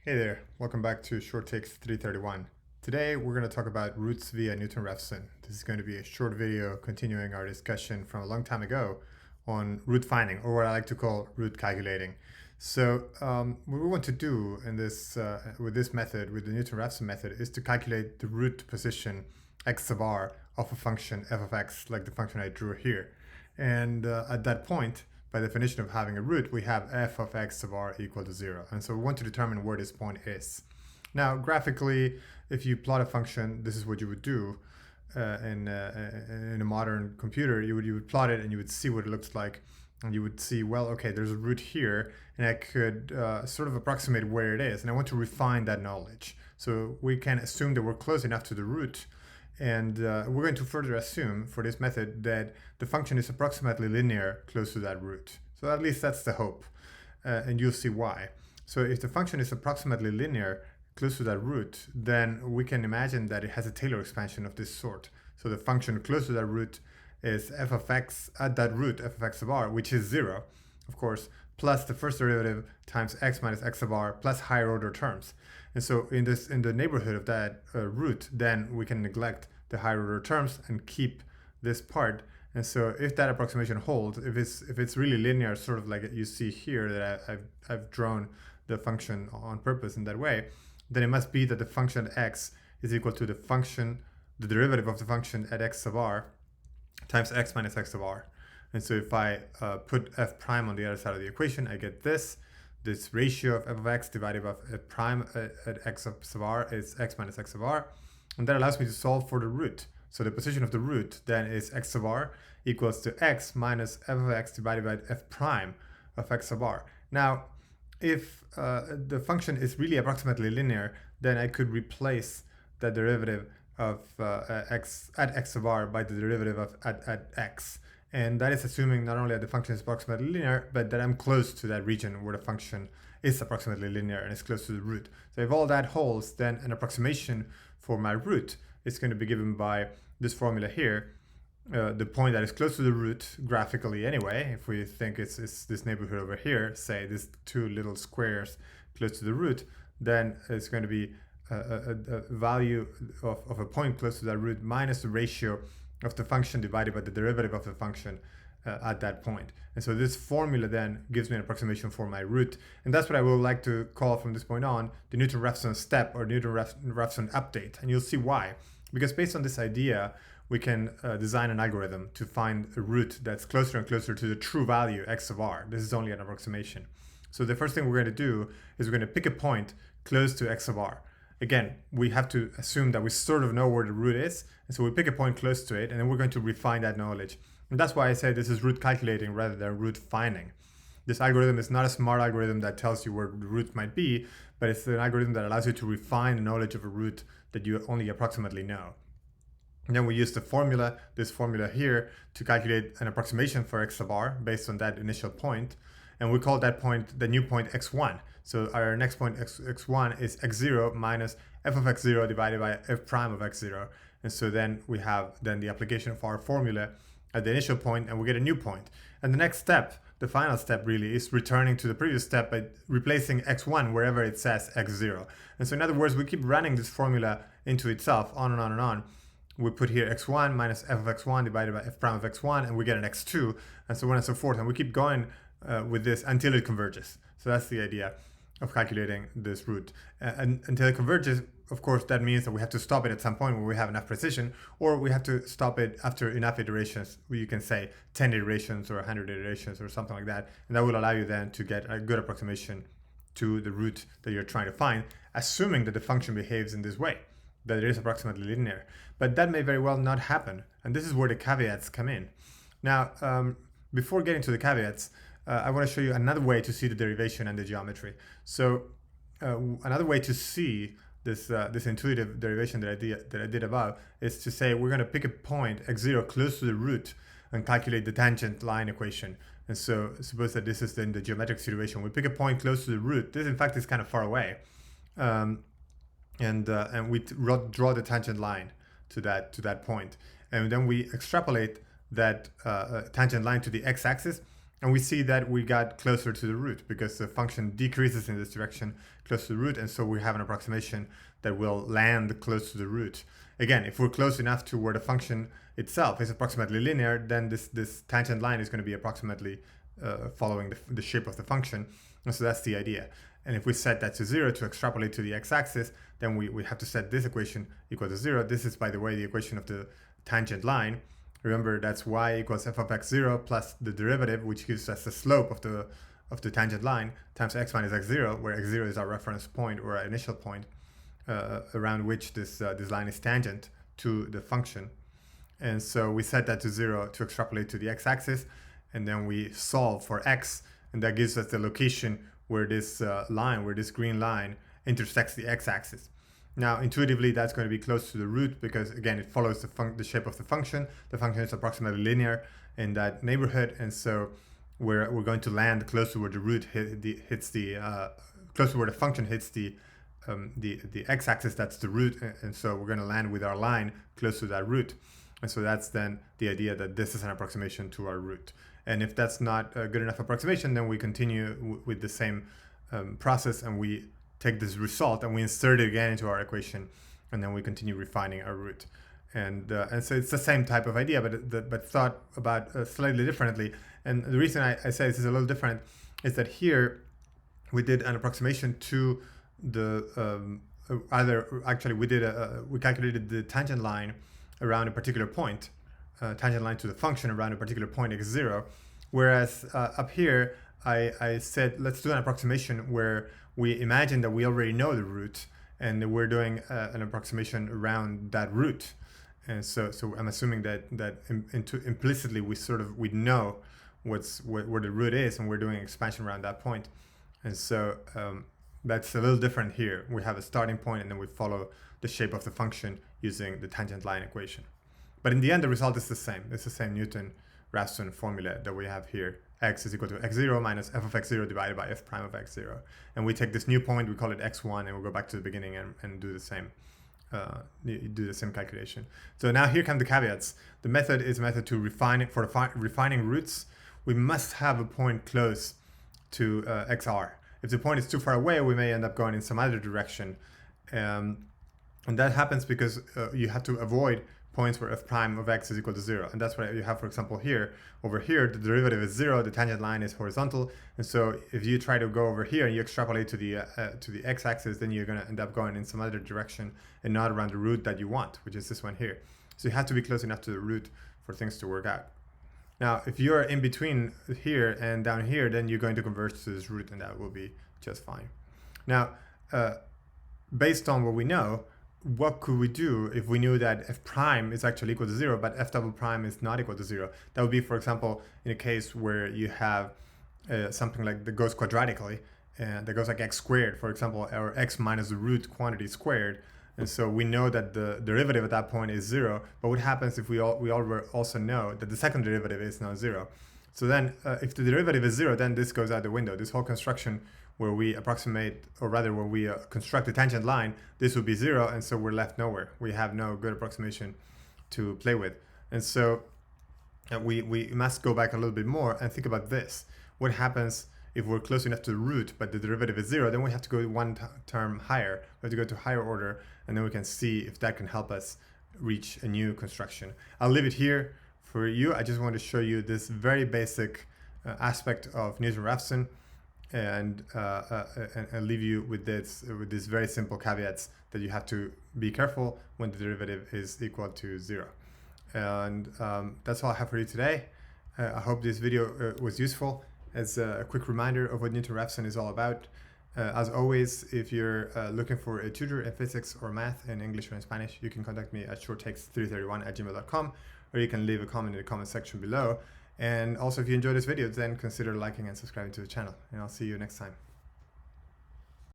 Hey there, welcome back to Short Takes 331. Today we're going to talk about roots via Newton-Raphson. This is going to be a short video continuing our discussion from a long time ago on root finding, or what I like to call root calculating. So what we want to do in this with this method, with the Newton-Raphson method, is to calculate the root position x sub r of a function f of x, like the function I drew here. And at that point, by definition of having a root, we have f of x sub r equal to 0. And so we want to determine where this point is. Now, graphically, if you plot a function, this is what you would do in a modern computer. You would plot it and you would see what it looks like. And you would see, well, okay, there's a root here, and I could sort of approximate where it is. And I want to refine that knowledge. So we can assume that we're close enough to the root. And we're going to further assume for this method that the function is approximately linear close to that root. So at least that's the hope. And you'll see why. So if the function is approximately linear close to that root, then we can imagine that it has a Taylor expansion of this sort. So the function close to that root is f of x at that root, f of x sub r, which is 0, of course, plus the first derivative times x minus x sub r plus higher order terms. And so in the neighborhood of that root, then we can neglect the higher order terms and keep this part. And so if that approximation holds, if it's really linear, sort of like you see here that I've drawn the function on purpose in that way, then it must be that the function x is equal to the derivative of the function at x sub r times x minus x sub r. And so if I put f prime on the other side of the equation, I get this ratio of f of x divided by f prime at x sub r is x minus x sub r. And that allows me to solve for the root. So the position of the root then is x sub r equals to x minus f of x divided by f prime of x sub r. Now, if the function is really approximately linear, then I could replace the derivative of x at x sub r by the derivative of at x. And that is assuming not only that the function is approximately linear, but that I'm close to that region where the function is approximately linear and is close to the root. So if all that holds, then an approximation for my root is going to be given by this formula here. The point that is close to the root, graphically anyway, if we think it's this neighborhood over here, say these two little squares close to the root, then it's going to be a value of a point close to that root minus the ratio of the function divided by the derivative of the function at that point. And so this formula then gives me an approximation for my root. And that's what I would like to call from this point on the Newton-Raphson step or Newton-Raphson update. And you'll see why. Because based on this idea, we can design an algorithm to find a root that's closer and closer to the true value x sub r. This is only an approximation. So the first thing we're going to do is we're going to pick a point close to x sub r. Again, we have to assume that we sort of know where the root is. And so we pick a point close to it, and then we're going to refine that knowledge. And that's why I say this is root calculating rather than root finding. This algorithm is not a smart algorithm that tells you where the root might be, but it's an algorithm that allows you to refine the knowledge of a root that you only approximately know. And then we use this formula here, to calculate an approximation for x sub r based on that initial point. And we call that point the new point x1. So our next point x1 is x0 minus f of x0 divided by f prime of x0. And so then we have the application of our formula at the initial point, and we get a new point. And the next step, the final step really, is returning to the previous step by replacing x1 wherever it says x0. And so in other words, we keep running this formula into itself on and on and on. We put here x1 minus f of x1 divided by f prime of x1, and we get an x2, and so on and so forth. And we keep going with this until it converges. So that's the idea of calculating this root. And until it converges, of course, that means that we have to stop it at some point where we have enough precision, or we have to stop it after enough iterations, where you can say 10 iterations or 100 iterations or something like that. And that will allow you then to get a good approximation to the root that you're trying to find, assuming that the function behaves in this way, that it is approximately linear. But that may very well not happen. And this is where the caveats come in. Now, before getting to the caveats, I want to show you another way to see the derivation and the geometry. So another way to see this intuitive derivation that I did above is to say we're going to pick a point x0 close to the root and calculate the tangent line equation. And so suppose that this is in the geometric situation. We pick a point close to the root. This in fact is kind of far away. And we draw the tangent line to that point. And then we extrapolate that tangent line to the x-axis. And we see that we got closer to the root because the function decreases in this direction close to the root, and so we have an approximation that will land close to the root. Again, if we're close enough to where the function itself is approximately linear, then this tangent line is going to be approximately following the shape of the function. And so that's the idea. And if we set that to 0 to extrapolate to the x-axis, then we have to set this equation equal to 0. This is, by the way, the equation of the tangent line. Remember, that's y equals f of x0 plus the derivative, which gives us the slope of the tangent line, times x minus x0, where x0 is our reference point or our initial point around which this line is tangent to the function. And so we set that to 0 to extrapolate to the x-axis, and then we solve for x, and that gives us the location where this where this green line intersects the x-axis. Now, intuitively, that's going to be close to the root because, again, it follows the shape of the function. The function is approximately linear in that neighborhood, and so we're going to land close to where the root hits the close to where the function hits the x-axis. That's the root, and so we're going to land with our line close to that root. And so that's then the idea that this is an approximation to our root. And if that's not a good enough approximation, then we continue with the same process, and we take this result and we insert it again into our equation, and then we continue refining our root. And so it's the same type of idea, but thought about slightly differently. And the reason I say this is a little different is that here we did an approximation to the we calculated the tangent line around a particular point, tangent line to the function around a particular point x0, whereas up here I said let's do an approximation where we imagine that we already know the root, and we're doing an approximation around that root. And so I'm assuming that implicitly we know where the root is, and we're doing expansion around that point. And so that's a little different here. We have a starting point, and then we follow the shape of the function using the tangent line equation. But in the end, the result is the same. It's the same Newton-Raphson formula that we have here. X is equal to x0 minus f of x0 divided by f prime of x0. And we take this new point, we call it x1, and we'll go back to the beginning and do the same calculation. So now here come the caveats. The method is a method to refine for refining roots. We must have a point close to xr. If the point is too far away, we may end up going in some other direction. And that happens because you have to avoid points where f prime of x is equal to 0. And that's what you have, for example, here. Over here, the derivative is 0, the tangent line is horizontal. And so if you try to go over here and you extrapolate to the x-axis, then you're going to end up going in some other direction and not around the root that you want, which is this one here. So you have to be close enough to the root for things to work out. Now, if you're in between here and down here, then you're going to converge to this root, and that will be just fine. Now, based on what we know, what could we do if we knew that f prime is actually equal to 0, but f double prime is not equal to 0? That would be, for example, in a case where you have something like that goes quadratically, and that goes like x squared, for example, or x minus the root quantity squared. And so we know that the derivative at that point is 0, but what happens if we also know that the second derivative is now 0? So then if the derivative is 0, then this goes out the window. This whole construction where we approximate, or rather where we construct the tangent line, this would be 0, and so we're left nowhere. We have no good approximation to play with. And so we must go back a little bit more and think about this. What happens if we're close enough to the root, but the derivative is 0? Then we have to go one term higher. We have to go to higher order, and then we can see if that can help us reach a new construction. I'll leave it here for you. I just want to show you this very basic aspect of Newton-Raphson, and leave you with these very simple caveats that you have to be careful when the derivative is equal to 0. And that's all I have for you today. I hope this video was useful as a quick reminder of what Newton-Raphson is all about. As always, if you're looking for a tutor in physics or math in English or in Spanish, you can contact me at shorttakes331@gmail.com, or you can leave a comment in the comment section below. And also, if you enjoyed this video, then consider liking and subscribing to the channel. And I'll see you next time.